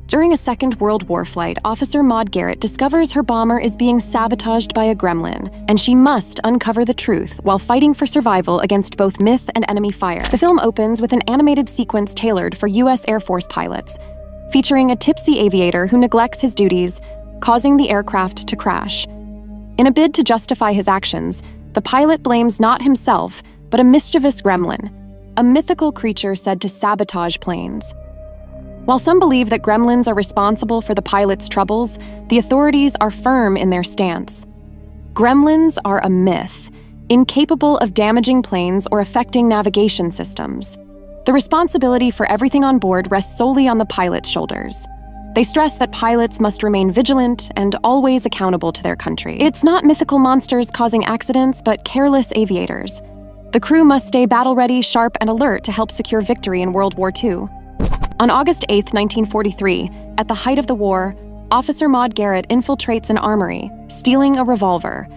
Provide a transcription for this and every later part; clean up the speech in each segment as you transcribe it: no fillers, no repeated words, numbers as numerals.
During a Second World War flight, Officer Maud Garrett discovers her bomber is being sabotaged by a gremlin, and she must uncover the truth while fighting for survival against both myth and enemy fire. The film opens with an animated sequence tailored for U.S. Air Force pilots, featuring a tipsy aviator who neglects his duties, causing the aircraft to crash. In a bid to justify his actions, the pilot blames not himself, but a mischievous gremlin, a mythical creature said to sabotage planes. While some believe that gremlins are responsible for the pilot's troubles, the authorities are firm in their stance. Gremlins are a myth, incapable of damaging planes or affecting navigation systems. The responsibility for everything on board rests solely on the pilot's shoulders. They stress that pilots must remain vigilant and always accountable to their country. It's not mythical monsters causing accidents, but careless aviators. The crew must stay battle-ready, sharp, and alert to help secure victory in World War II. On August 8, 1943, at the height of the war, Officer Maud Garrett infiltrates an armory, stealing a revolver.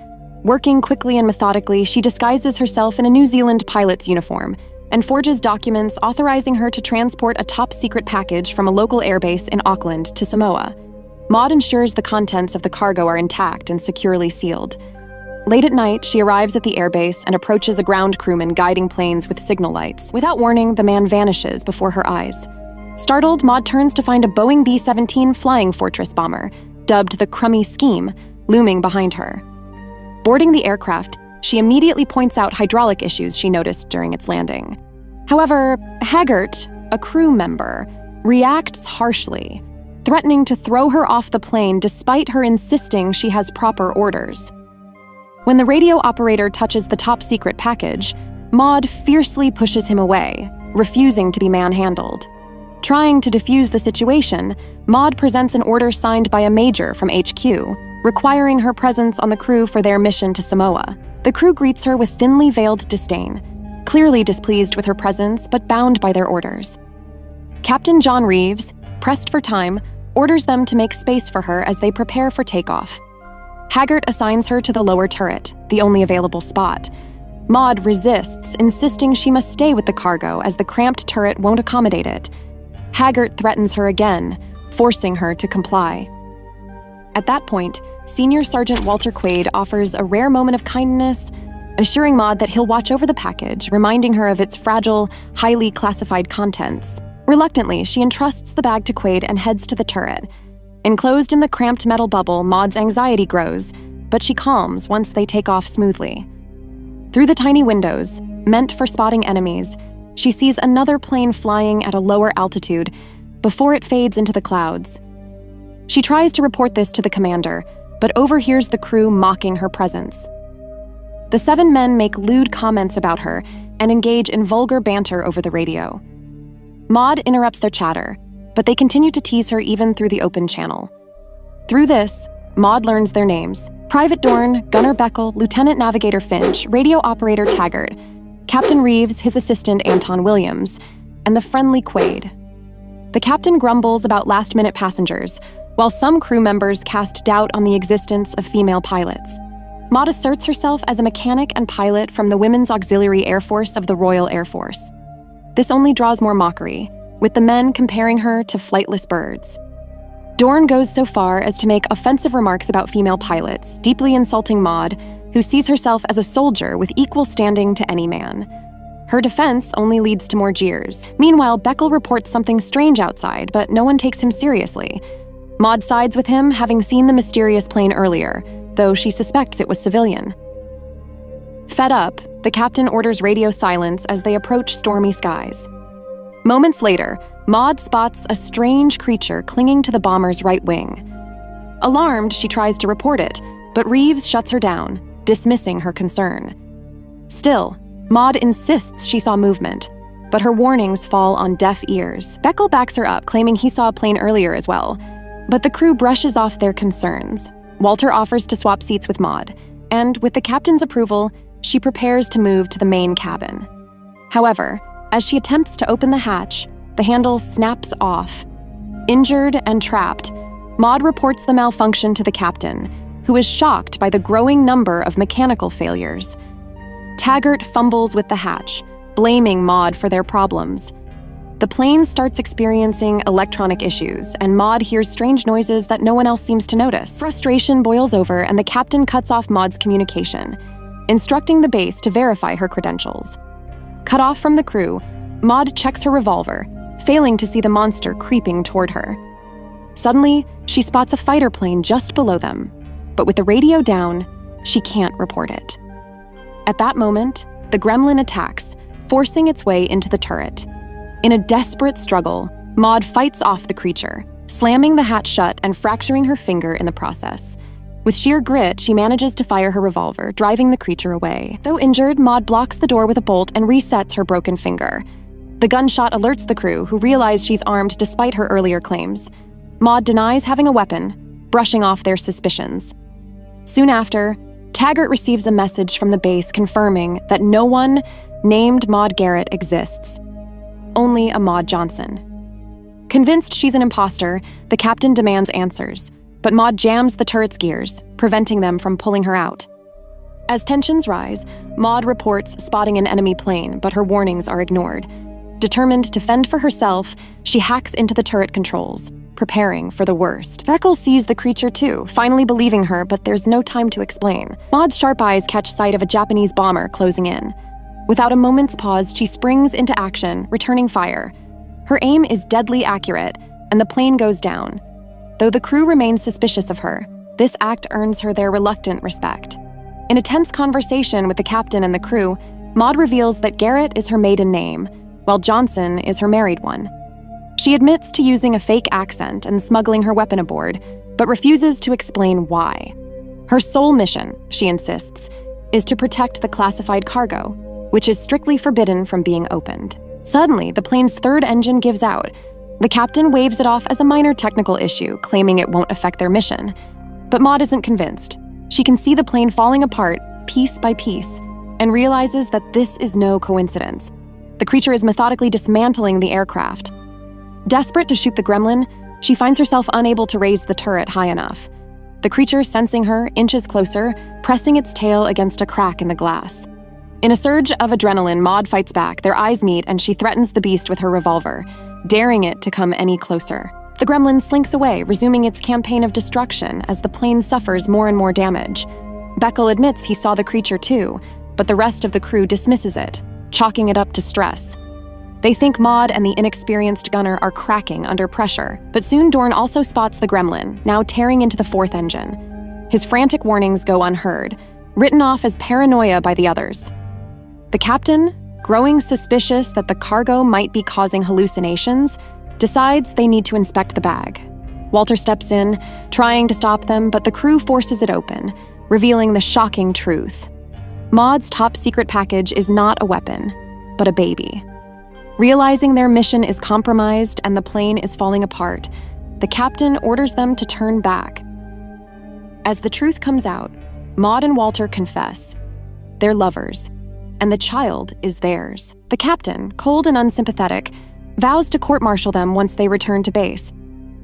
Working quickly and methodically, she disguises herself in a New Zealand pilot's uniform and forges documents authorizing her to transport a top-secret package from a local airbase in Auckland to Samoa. Maud ensures the contents of the cargo are intact and securely sealed. Late at night, she arrives at the airbase and approaches a ground crewman guiding planes with signal lights. Without warning, the man vanishes before her eyes. Startled, Maud turns to find a Boeing B-17 Flying Fortress bomber, dubbed the Crummy Scheme, looming behind her. Boarding the aircraft, she immediately points out hydraulic issues she noticed during its landing. However, Hijacked, a crew member, reacts harshly, threatening to throw her off the plane despite her insisting she has proper orders. When the radio operator touches the top-secret package, Maud fiercely pushes him away, refusing to be manhandled. Trying to defuse the situation, Maud presents an order signed by a major from HQ, requiring her presence on the crew for their mission to Samoa. The crew greets her with thinly veiled disdain, clearly displeased with her presence but bound by their orders. Captain John Reeves, pressed for time, orders them to make space for her as they prepare for takeoff. Hijacked assigns her to the lower turret, the only available spot. Maud resists, insisting she must stay with the cargo as the cramped turret won't accommodate it. Hijacked threatens her again, forcing her to comply. At that point, Senior Sergeant Walter Quaid offers a rare moment of kindness, assuring Maud that he'll watch over the package, reminding her of its fragile, highly classified contents. Reluctantly, she entrusts the bag to Quaid and heads to the turret. Enclosed in the cramped metal bubble, Maud's anxiety grows, but she calms once they take off smoothly. Through the tiny windows, meant for spotting enemies, she sees another plane flying at a lower altitude before it fades into the clouds. She tries to report this to the commander, but overhears the crew mocking her presence. The 7 men make lewd comments about her and engage in vulgar banter over the radio. Maud interrupts their chatter, but they continue to tease her even through the open channel. Through this, Maud learns their names: Private Dorn, Gunner Beckel, Lieutenant Navigator Finch, Radio Operator Taggart, Captain Reeves, his assistant Anton Williams, and the friendly Quaid. The captain grumbles about last-minute passengers, while some crew members cast doubt on the existence of female pilots. Maud asserts herself as a mechanic and pilot from the Women's Auxiliary Air Force of the Royal Air Force. This only draws more mockery, with the men comparing her to flightless birds. Dorn goes so far as to make offensive remarks about female pilots, deeply insulting Maud, who sees herself as a soldier with equal standing to any man. Her defense only leads to more jeers. Meanwhile, Beckel reports something strange outside, but no one takes him seriously. Maud sides with him, having seen the mysterious plane earlier, though she suspects it was civilian. Fed up, the captain orders radio silence as they approach stormy skies. Moments later, Maud spots a strange creature clinging to the bomber's right wing. Alarmed, she tries to report it, but Reeves shuts her down, dismissing her concern. Still, Maud insists she saw movement, but her warnings fall on deaf ears. Beckel backs her up, claiming he saw a plane earlier as well, but the crew brushes off their concerns. Walter offers to swap seats with Maud, and with the captain's approval, she prepares to move to the main cabin. However, as she attempts to open the hatch, the handle snaps off. Injured and trapped, Maud reports the malfunction to the captain, who is shocked by the growing number of mechanical failures. Taggart fumbles with the hatch, blaming Maud for their problems. The plane starts experiencing electronic issues, and Maud hears strange noises that no one else seems to notice. Frustration boils over, and the captain cuts off Maud's communication, instructing the base to verify her credentials. Cut off from the crew, Maud checks her revolver, failing to see the monster creeping toward her. Suddenly, she spots a fighter plane just below them, but with the radio down, she can't report it. At that moment, the gremlin attacks, forcing its way into the turret. In a desperate struggle, Maud fights off the creature, slamming the hatch shut and fracturing her finger in the process. With sheer grit, she manages to fire her revolver, driving the creature away. Though injured, Maud blocks the door with a bolt and resets her broken finger. The gunshot alerts the crew, who realize she's armed despite her earlier claims. Maud denies having a weapon, brushing off their suspicions. Soon after, Taggart receives a message from the base confirming that no one named Maud Garrett exists. Only a Maud Johnson. Convinced she's an imposter, the captain demands answers, but Maud jams the turret's gears, preventing them from pulling her out. As tensions rise, Maud reports spotting an enemy plane, but her warnings are ignored. Determined to fend for herself, she hacks into the turret controls, preparing for the worst. Beckel sees the creature too, finally believing her, but there's no time to explain. Maud's sharp eyes catch sight of a Japanese bomber closing in. Without a moment's pause, she springs into action, returning fire. Her aim is deadly accurate, and the plane goes down. Though the crew remains suspicious of her, this act earns her their reluctant respect. In a tense conversation with the captain and the crew, Maud reveals that Garrett is her maiden name, while Johnson is her married one. She admits to using a fake accent and smuggling her weapon aboard, but refuses to explain why. Her sole mission, she insists, is to protect the classified cargo, which is strictly forbidden from being opened. Suddenly, the plane's third engine gives out. The captain waves it off as a minor technical issue, claiming it won't affect their mission. But Maud isn't convinced. She can see the plane falling apart, piece by piece, and realizes that this is no coincidence. The creature is methodically dismantling the aircraft. Desperate to shoot the gremlin, she finds herself unable to raise the turret high enough. The creature, sensing her, inches closer, pressing its tail against a crack in the glass. In a surge of adrenaline, Maud fights back, their eyes meet, and she threatens the beast with her revolver, daring it to come any closer. The gremlin slinks away, resuming its campaign of destruction as the plane suffers more and more damage. Beckel admits he saw the creature too, but the rest of the crew dismisses it, chalking it up to stress. They think Maud and the inexperienced gunner are cracking under pressure, but soon Dorn also spots the gremlin, now tearing into the fourth engine. His frantic warnings go unheard, written off as paranoia by the others. The captain, growing suspicious that the cargo might be causing hallucinations, decides they need to inspect the bag. Walter steps in, trying to stop them, but the crew forces it open, revealing the shocking truth. Maud's top-secret package is not a weapon, but a baby. Realizing their mission is compromised and the plane is falling apart, the captain orders them to turn back. As the truth comes out, Maud and Walter confess. They're lovers, and the child is theirs. The captain, cold and unsympathetic, vows to court-martial them once they return to base.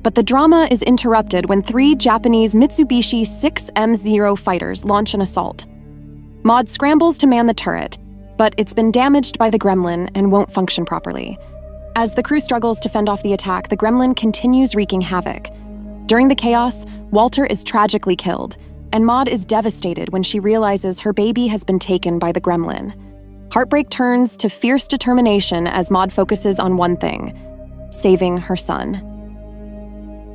But the drama is interrupted when 3 Japanese Mitsubishi 6M0 fighters launch an assault. Maud scrambles to man the turret, but it's been damaged by the gremlin and won't function properly. As the crew struggles to fend off the attack, the gremlin continues wreaking havoc. During the chaos, Walter is tragically killed, and Maud is devastated when she realizes her baby has been taken by the gremlin. Heartbreak turns to fierce determination as Maud focuses on one thing: saving her son.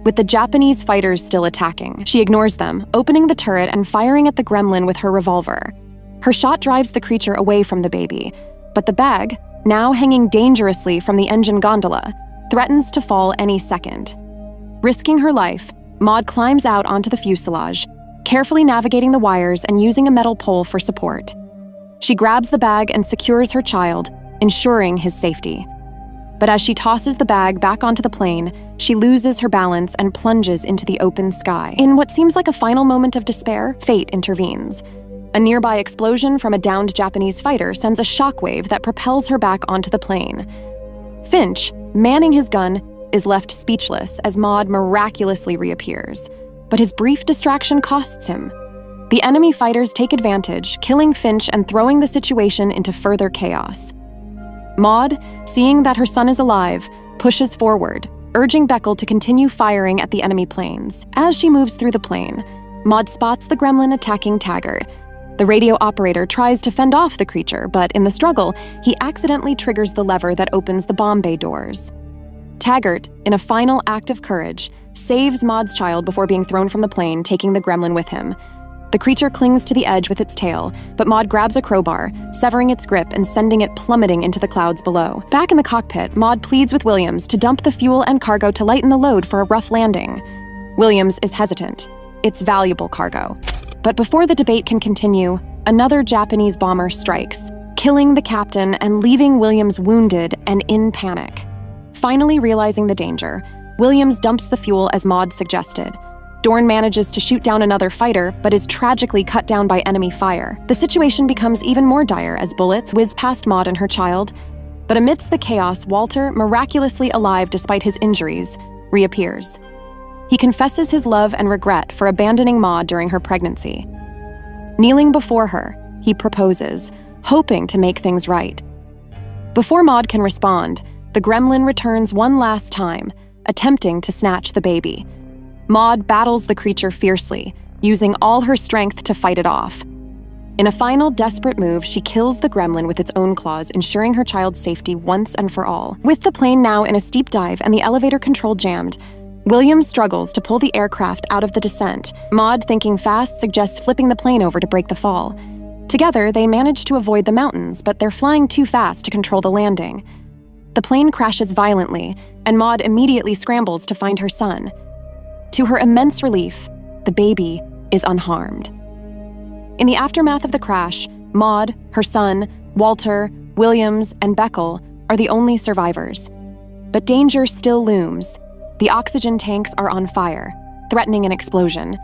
With the Japanese fighters still attacking, she ignores them, opening the turret and firing at the gremlin with her revolver. Her shot drives the creature away from the baby, but the bag, now hanging dangerously from the engine gondola, threatens to fall any second. Risking her life, Maud climbs out onto the fuselage, carefully navigating the wires and using a metal pole for support. She grabs the bag and secures her child, ensuring his safety. But as she tosses the bag back onto the plane, she loses her balance and plunges into the open sky. In what seems like a final moment of despair, fate intervenes. A nearby explosion from a downed Japanese fighter sends a shockwave that propels her back onto the plane. Finch, manning his gun, is left speechless as Maud miraculously reappears. But his brief distraction costs him. The enemy fighters take advantage, killing Finch and throwing the situation into further chaos. Maud, seeing that her son is alive, pushes forward, urging Beckel to continue firing at the enemy planes. As she moves through the plane, Maud spots the gremlin attacking Taggart. The radio operator tries to fend off the creature, but in the struggle, he accidentally triggers the lever that opens the bomb bay doors. Taggart, in a final act of courage, saves Maud's child before being thrown from the plane, taking the gremlin with him. The creature clings to the edge with its tail, but Maud grabs a crowbar, severing its grip and sending it plummeting into the clouds below. Back in the cockpit, Maud pleads with Williams to dump the fuel and cargo to lighten the load for a rough landing. Williams is hesitant. It's valuable cargo. But before the debate can continue, another Japanese bomber strikes, killing the captain and leaving Williams wounded and in panic. Finally realizing the danger, Williams dumps the fuel as Maud suggested. Dorn manages to shoot down another fighter, but is tragically cut down by enemy fire. The situation becomes even more dire as bullets whiz past Maud and her child. But amidst the chaos, Walter, miraculously alive despite his injuries, reappears. He confesses his love and regret for abandoning Maud during her pregnancy. Kneeling before her, he proposes, hoping to make things right. Before Maud can respond, the gremlin returns one last time, attempting to snatch the baby. Maud battles the creature fiercely, using all her strength to fight it off. In a final desperate move, she kills the gremlin with its own claws, ensuring her child's safety once and for all. With the plane now in a steep dive and the elevator control jammed, Williams struggles to pull the aircraft out of the descent. Maud, thinking fast, suggests flipping the plane over to break the fall. Together, they manage to avoid the mountains, but they're flying too fast to control the landing. The plane crashes violently, and Maud immediately scrambles to find her son. To her immense relief, the baby is unharmed. In the aftermath of the crash, Maud, her son, Walter, Williams, and Beckel are the only survivors. But danger still looms. The oxygen tanks are on fire, threatening an explosion.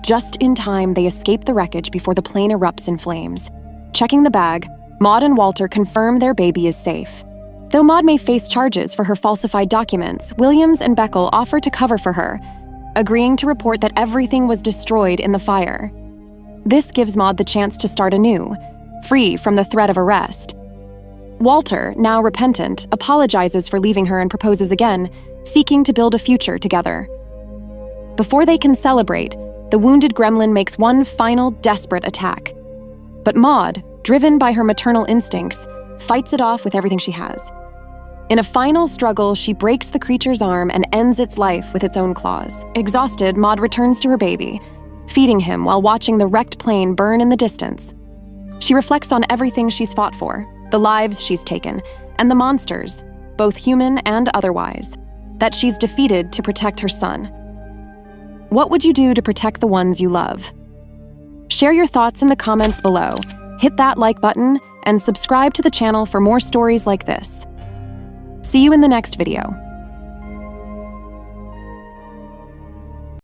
Just in time, they escape the wreckage before the plane erupts in flames. Checking the bag, Maud and Walter confirm their baby is safe. Though Maud may face charges for her falsified documents, Williams and Beckel offer to cover for her, agreeing to report that everything was destroyed in the fire. This gives Maud the chance to start anew, free from the threat of arrest. Walter, now repentant, apologizes for leaving her and proposes again, seeking to build a future together. Before they can celebrate, the wounded gremlin makes one final desperate attack. But Maud, driven by her maternal instincts, fights it off with everything she has. In a final struggle, she breaks the creature's arm and ends its life with its own claws. Exhausted, Maud returns to her baby, feeding him while watching the wrecked plane burn in the distance. She reflects on everything she's fought for, the lives she's taken, and the monsters, both human and otherwise, that she's defeated to protect her son. What would you do to protect the ones you love? Share your thoughts in the comments below, hit that like button, and subscribe to the channel for more stories like this. See you in the next video.